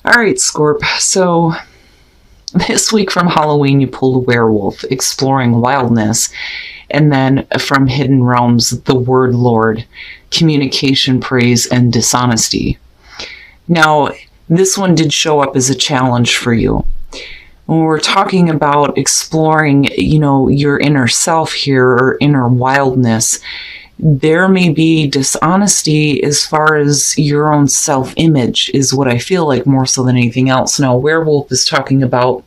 All right, Scorp. So this week from Halloween, you pulled a werewolf, exploring wildness. And then from Hidden Realms, the word Lord, communication, praise, and dishonesty. Now, this one did show up as a challenge for you. When we're talking about exploring, your inner self here or inner wildness, there may be dishonesty as far as your own self-image is what I feel like more so than anything else. Now, werewolf is talking about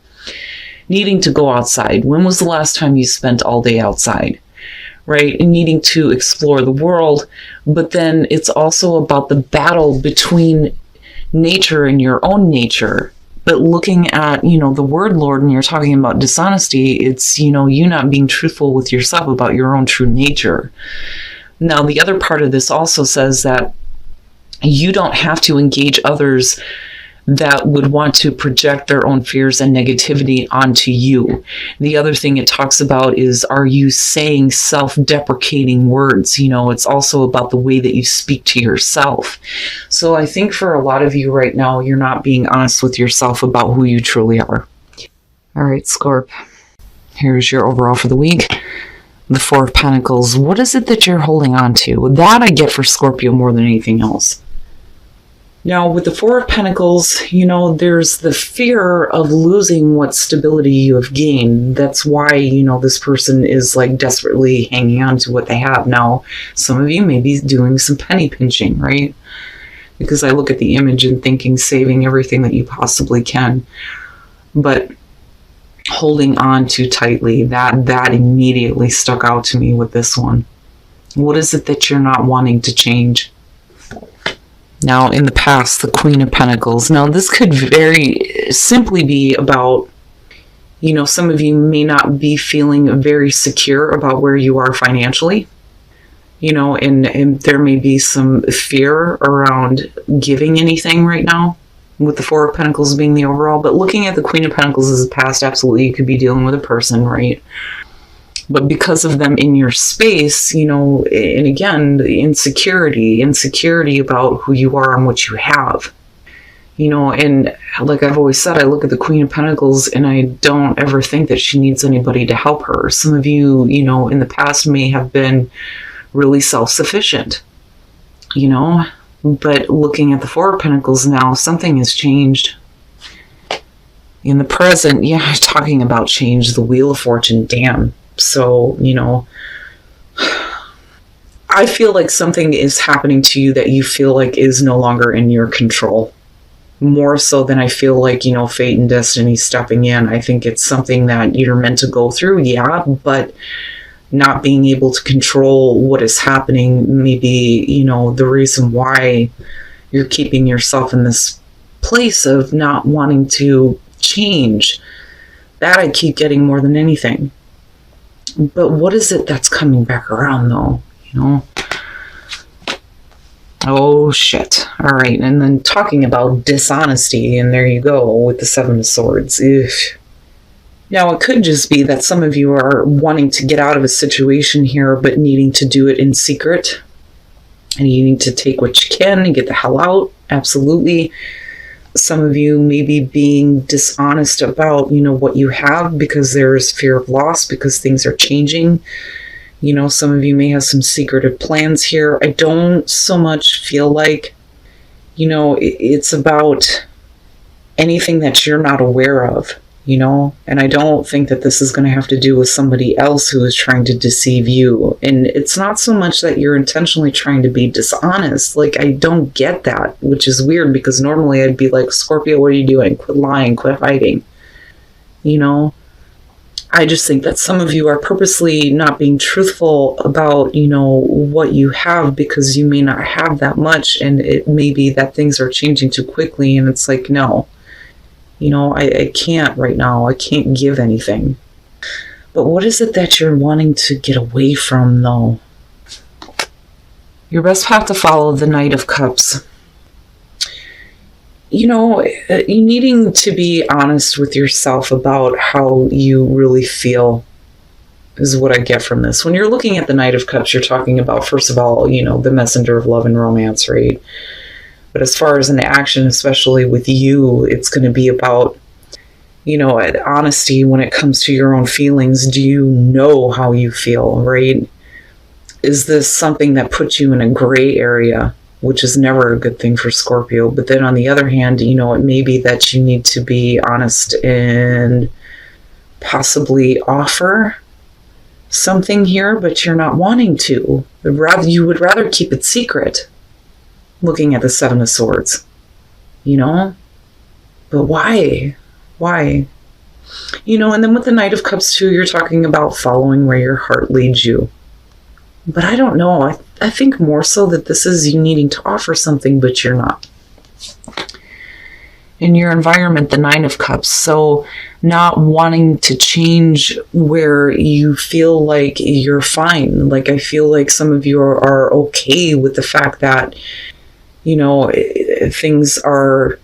needing to go outside. When was the last time you spent all day outside? Right? And needing to explore the world. But then it's also about the battle between nature and your own nature. But looking at, the word Lord, and you're talking about dishonesty, it's, you not being truthful with yourself about your own true nature. Now, the other part of this also says that you don't have to engage others that would want to project their own fears and negativity onto you. The other thing it talks about is, are you saying self-deprecating words? It's also about the way that you speak to yourself. So I think for a lot of you right now, you're not being honest with yourself about who you truly are. All right, Scorp. Here's your overall for the week. The Four of Pentacles. What is it that you're holding on to? That I get for Scorpio more than anything else. Now, with the Four of Pentacles, there's the fear of losing what stability you have gained. That's why, this person is like desperately hanging on to what they have. Now, some of you may be doing some penny pinching, right? Because I look at the image and thinking saving everything that you possibly can. But holding on too tightly, that immediately stuck out to me with this one. What is it that you're not wanting to change? Now, in the past, the Queen of Pentacles. Now, this could very simply be about, some of you may not be feeling very secure about where you are financially, and there may be some fear around giving anything right now, with the Four of Pentacles being the overall. But looking at the Queen of Pentacles as the past, absolutely, you could be dealing with a person, right? But because of them in your space, and again, the insecurity about who you are and what you have, and like I've always said, I look at the Queen of Pentacles and I don't ever think that she needs anybody to help her. Some of you, in the past may have been really self-sufficient, but looking at the Four of Pentacles now, something has changed. In the present, talking about change, the Wheel of Fortune, damn. So, I feel like something is happening to you that you feel like is no longer in your control. More so than I feel like, fate and destiny stepping in. I think it's something that you're meant to go through, but not being able to control what is happening may be, the reason why you're keeping yourself in this place of not wanting to change. That I keep getting more than anything. But what is it that's coming back around, though? Oh, shit. All right. And then talking about dishonesty, and there you go with the Seven of Swords. Ugh. Now, it could just be that some of you are wanting to get out of a situation here, but needing to do it in secret. And you need to take what you can and get the hell out. Absolutely. Some of you may be being dishonest about, what you have because there is fear of loss because things are changing. Some of you may have some secretive plans here. I don't so much feel like, it's about anything that you're not aware of, and I don't think that this is going to have to do with somebody else who is trying to deceive you. And it's not so much that you're intentionally trying to be dishonest. Like, I don't get that, which is weird because normally I'd be like, Scorpio, what are you doing? Quit lying, quit hiding. I just think that some of you are purposely not being truthful about, what you have because you may not have that much. And it may be that things are changing too quickly. And it's like, no. I can't right now. I can't give anything. But what is it that you're wanting to get away from, though? Your best path to follow, the Knight of Cups. You needing to be honest with yourself about how you really feel is what I get from this. When you're looking at the Knight of Cups, you're talking about, first of all, the messenger of love and romance, right? But as far as an action, especially with you, it's going to be about, honesty when it comes to your own feelings. Do you know how you feel, right? Is this something that puts you in a gray area, which is never a good thing for Scorpio? But then on the other hand, it may be that you need to be honest and possibly offer something here, but you're not wanting to. You would rather keep it secret, looking at the Seven of Swords, But why? Why? And then with the Knight of Cups too, you're talking about following where your heart leads you. But I don't know. I think more so that this is you needing to offer something, but you're not. In your environment, the Nine of Cups. So not wanting to change where you feel like you're fine. Like I feel like some of you are okay with the fact that, things are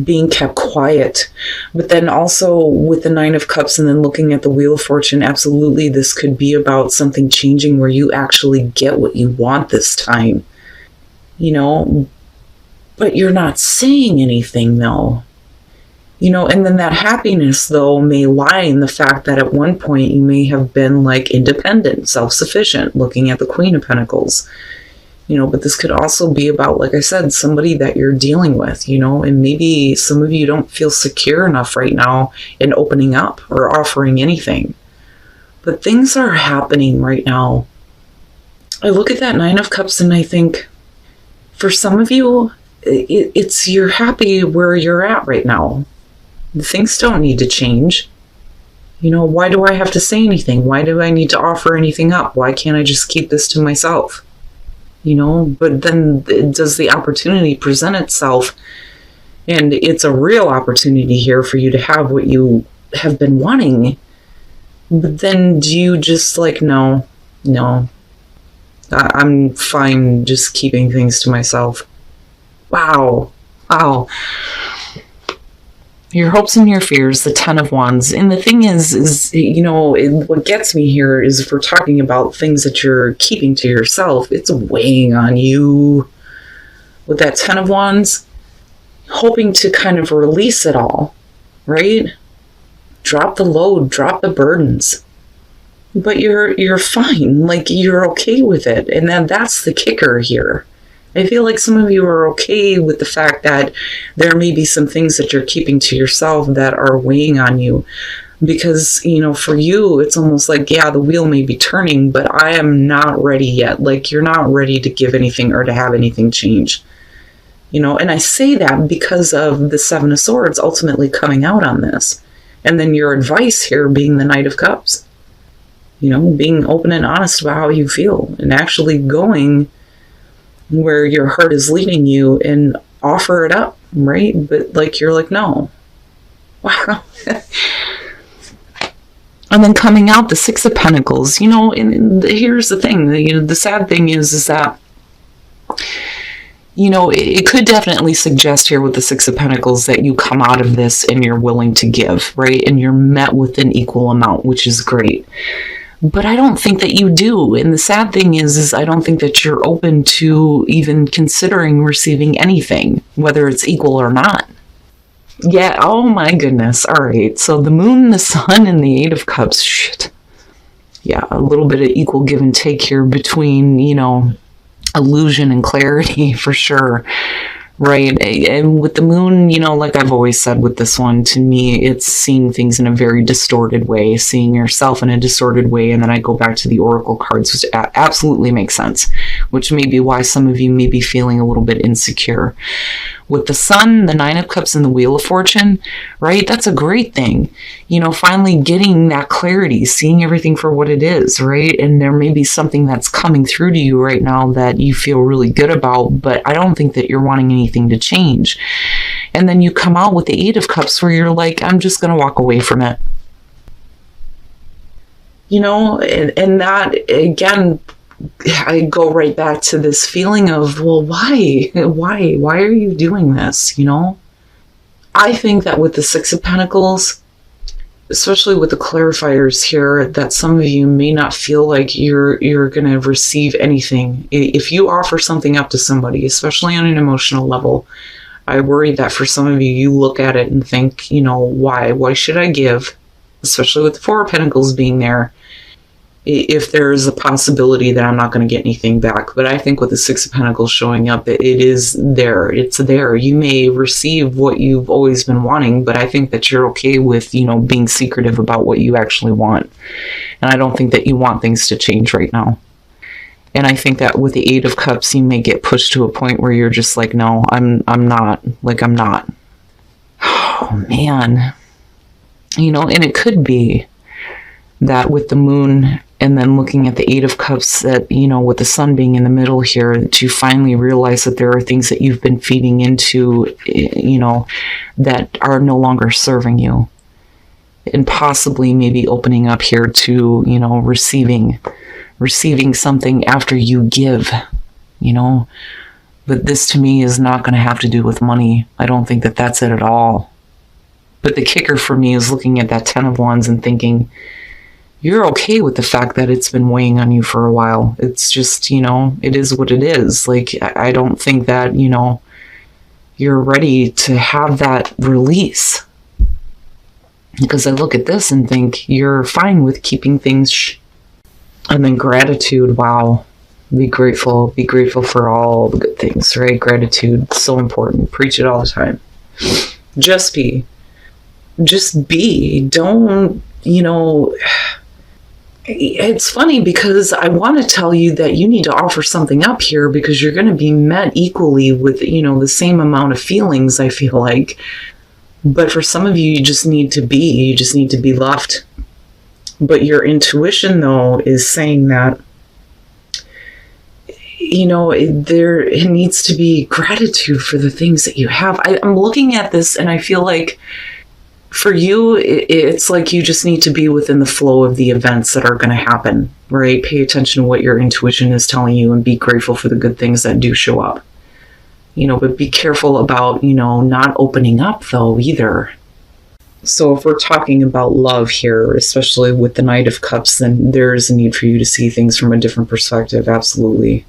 being kept quiet. But then also with the Nine of Cups and then looking at the Wheel of Fortune, absolutely this could be about something changing where you actually get what you want this time, but you're not saying anything though, and then that happiness though may lie in the fact that at one point you may have been like independent, self-sufficient, looking at the Queen of Pentacles. But this could also be about, like I said, somebody that you're dealing with, and maybe some of you don't feel secure enough right now in opening up or offering anything. But things are happening right now. I look at that Nine of Cups and I think, for some of you, it's you're happy where you're at right now. Things don't need to change. Why do I have to say anything? Why do I need to offer anything up? Why can't I just keep this to myself? But then does the opportunity present itself, and it's a real opportunity here for you to have what you have been wanting, but then do you just like, no, I'm fine just keeping things to myself? Wow. Your hopes and your fears, the Ten of Wands. And the thing is what gets me here is if we're talking about things that you're keeping to yourself, it's weighing on you. With that Ten of Wands, hoping to kind of release it all, right? Drop the load, drop the burdens. But you're fine, like you're okay with it. And then that's the kicker here. I feel like some of you are okay with the fact that there may be some things that you're keeping to yourself that are weighing on you. Because, for you, it's almost like, yeah, the wheel may be turning, but I am not ready yet. Like, you're not ready to give anything or to have anything change. And I say that because of the Seven of Swords ultimately coming out on this. And then your advice here being the Knight of Cups. Being open and honest about how you feel and actually going where your heart is leading you and offer it up, right? But like you're like, no. Wow. And then coming out the Six of Pentacles, and here's the thing, the sad thing is that, it could definitely suggest here with the Six of Pentacles that you come out of this and you're willing to give, right? And you're met with an equal amount, which is great. But I don't think that you do. And the sad thing is I don't think that you're open to even considering receiving anything, whether it's equal or not. Yeah, oh my goodness. All right. So the Moon, the Sun, and the Eight of Cups. Shit. Yeah, a little bit of equal give and take here between, illusion and clarity for sure. Right. And with the Moon, like I've always said with this one, to me, it's seeing things in a very distorted way, seeing yourself in a distorted way. And then I go back to the Oracle cards, which absolutely makes sense, which may be why some of you may be feeling a little bit insecure. With the Sun, the Nine of Cups, and the Wheel of Fortune, right? That's a great thing. Finally getting that clarity, seeing everything for what it is, right? And there may be something that's coming through to you right now that you feel really good about, but I don't think that you're wanting anything to change. And then you come out with the Eight of Cups where you're like, I'm just going to walk away from it. And that, again, I go right back to this feeling of, well, why are you doing this? I think that with the Six of Pentacles, especially with the clarifiers here, that some of you may not feel like you're going to receive anything. If you offer something up to somebody, especially on an emotional level, I worry that for some of you, you look at it and think, why should I give? Especially with the Four of Pentacles being there, if there's a possibility that I'm not going to get anything back. But I think with the Six of Pentacles showing up, it is there. It's there. You may receive what you've always been wanting, but I think that you're okay with, being secretive about what you actually want. And I don't think that you want things to change right now. And I think that with the Eight of Cups, you may get pushed to a point where you're just like, no, I'm not. I'm not. Oh, man. And it could be that with the moon and then looking at the Eight of Cups, that, with the sun being in the middle here, that you finally realize that there are things that you've been feeding into, that are no longer serving you. And possibly maybe opening up here to, receiving something after you give, But this to me is not going to have to do with money. I don't think that that's it at all. But the kicker for me is looking at that Ten of Wands and thinking, you're okay with the fact that it's been weighing on you for a while. It's just, it is what it is. Like, I don't think that, you're ready to have that release. Because I look at this and think you're fine with keeping things and then gratitude, wow. Be grateful for all the good things, right? Gratitude, so important. Preach it all the time. Just be. Don't, it's funny because I want to tell you that you need to offer something up here because you're going to be met equally with, the same amount of feelings, I feel like. But for some of you, you just need to be loved. But your intuition, though, is saying that, it needs to be gratitude for the things that you have. I'm looking at this and I feel like for you, it's like you just need to be within the flow of the events that are going to happen, right? Pay attention to what your intuition is telling you and be grateful for the good things that do show up. But be careful about, not opening up though either. So if we're talking about love here, especially with the Knight of Cups, then there is a need for you to see things from a different perspective, absolutely.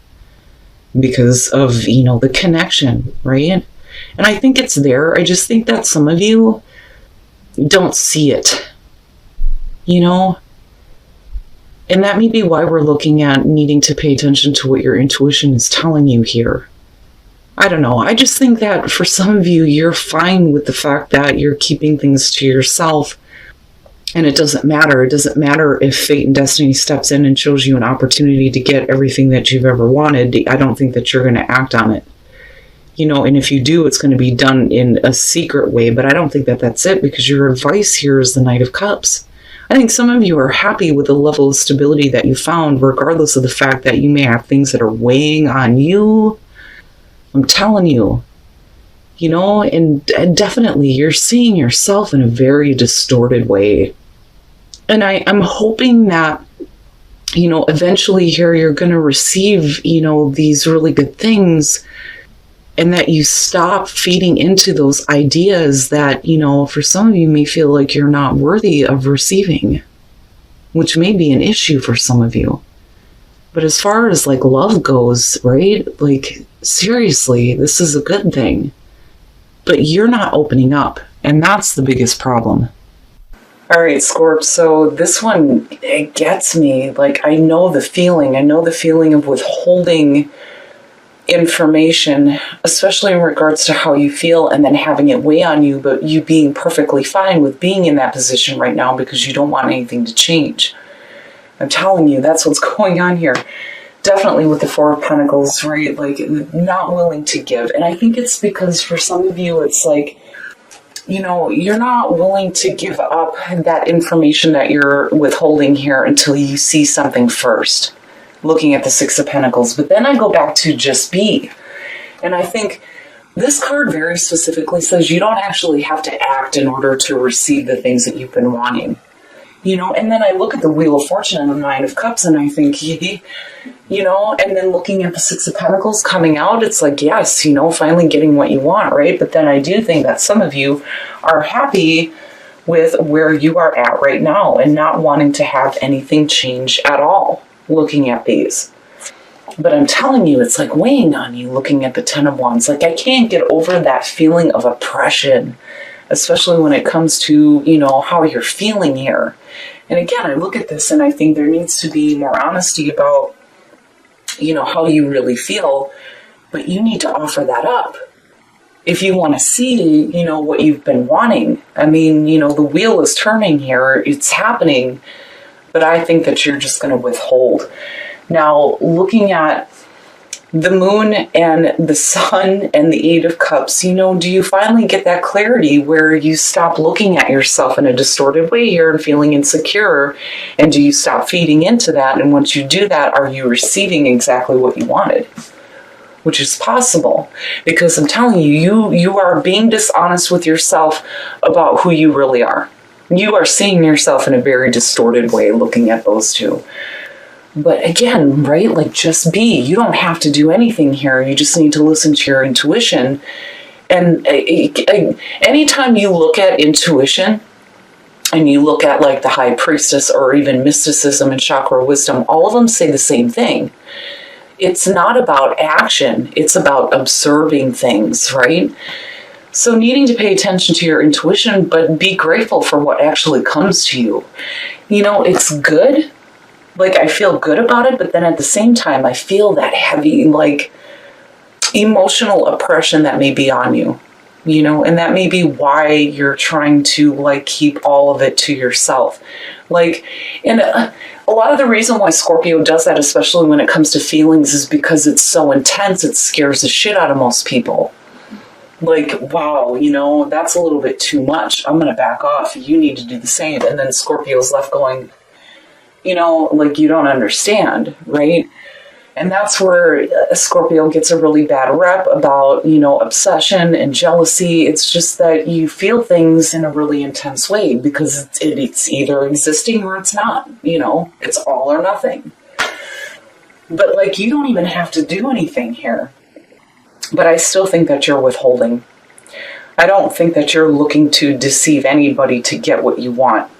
Because of, the connection, right? And I think it's there. I just think that some of you don't see it, And that may be why we're looking at needing to pay attention to what your intuition is telling you here. I don't know. I just think that for some of you, you're fine with the fact that you're keeping things to yourself. And it doesn't matter. It doesn't matter if fate and destiny steps in and shows you an opportunity to get everything that you've ever wanted. I don't think that you're going to act on it. And if you do, it's going to be done in a secret way. But I don't think that that's it, because your advice here is the Knight of Cups. I think some of you are happy with the level of stability that you found, regardless of the fact that you may have things that are weighing on you. I'm telling you, and definitely you're seeing yourself in a very distorted way. And I'm hoping that, eventually here you're going to receive, these really good things, and that you stop feeding into those ideas that, for some of you may feel like you're not worthy of receiving, which may be an issue for some of you. But as far as love goes, right? Seriously, this is a good thing. But you're not opening up, and that's the biggest problem. All right, Scorp, so this one, it gets me. I know the feeling. I know the feeling of withholding information, especially in regards to how you feel, and then having it weigh on you, but you being perfectly fine with being in that position right now because you don't want anything to change. I'm telling you, that's what's going on here. Definitely with the Four of Pentacles, right? Not willing to give. And I think it's because for some of you, it's you're not willing to give up that information that you're withholding here until you see something first. Looking at the Six of Pentacles. But then I go back to just be. And I think this card very specifically says you don't actually have to act in order to receive the things that you've been wanting. And then I look at the Wheel of Fortune and the Nine of Cups and I think, and then looking at the Six of Pentacles coming out, it's yes, finally getting what you want, right? But then I do think that some of you are happy with where you are at right now and not wanting to have anything change at all looking at these. But I'm telling you, it's like weighing on you looking at the Ten of Wands. Like, I can't get over that feeling of oppression, especially when it comes to, how you're feeling here. And again, I look at this and I think there needs to be more honesty about, how you really feel, but you need to offer that up. If you want to see, what you've been wanting. I mean, the wheel is turning here, it's happening, but I think that you're just going to withhold. Now, looking at the moon and the sun and the Eight of Cups, do you finally get that clarity where you stop looking at yourself in a distorted way here and feeling insecure? And do you stop feeding into that? And once you do that, are you receiving exactly what you wanted? Which is possible, because I'm telling you, you are being dishonest with yourself about who you really are. You are seeing yourself in a very distorted way looking at those two. But again, right, like, just be. You don't have to do anything here. You just need to listen to your intuition. And anytime you look at intuition and you look at like the High Priestess or even mysticism and chakra wisdom, all of them say the same thing. It's not about action. It's about observing things, right? So needing to pay attention to your intuition, but be grateful for what actually comes to you. It's good. Like, I feel good about it, but then at the same time, I feel that heavy, like, emotional oppression that may be on you, and that may be why you're trying to, like, keep all of it to yourself. Like, and a lot of the reason why Scorpio does that, especially when it comes to feelings, is because it's so intense, it scares the shit out of most people. Like, wow, that's a little bit too much. I'm going to back off. You need to do the same. And then Scorpio's left going, like, you don't understand, right? And that's where Scorpio gets a really bad rep about, obsession and jealousy. It's just that you feel things in a really intense way because it's either existing or it's not, it's all or nothing. But, like, you don't even have to do anything here. But I still think that you're withholding. I don't think that you're looking to deceive anybody to get what you want.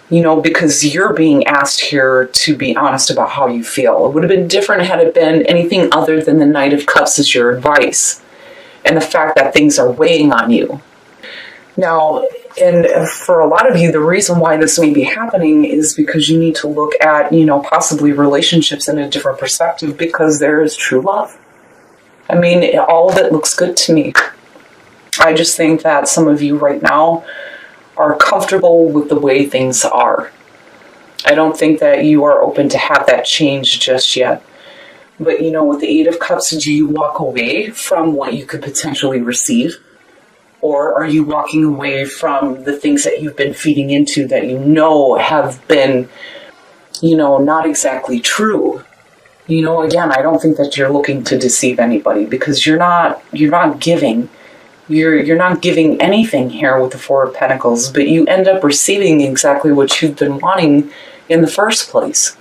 Because you're being asked here to be honest about how you feel. It would have been different had it been anything other than the Knight of Cups as your advice. And the fact that things are weighing on you. Now, and for a lot of you, the reason why this may be happening is because you need to look at, possibly relationships in a different perspective, because there is true love. I mean, all of it looks good to me. I just think that some of you right now are comfortable with the way things are. I don't think that you are open to have that change just yet. But, with the Eight of Cups, do you walk away from what you could potentially receive? Or are you walking away from the things that you've been feeding into that have been, not exactly true? Again, I don't think that you're looking to deceive anybody, because you're not giving. You're not giving anything here with the Four of Pentacles, but you end up receiving exactly what you've been wanting in the first place.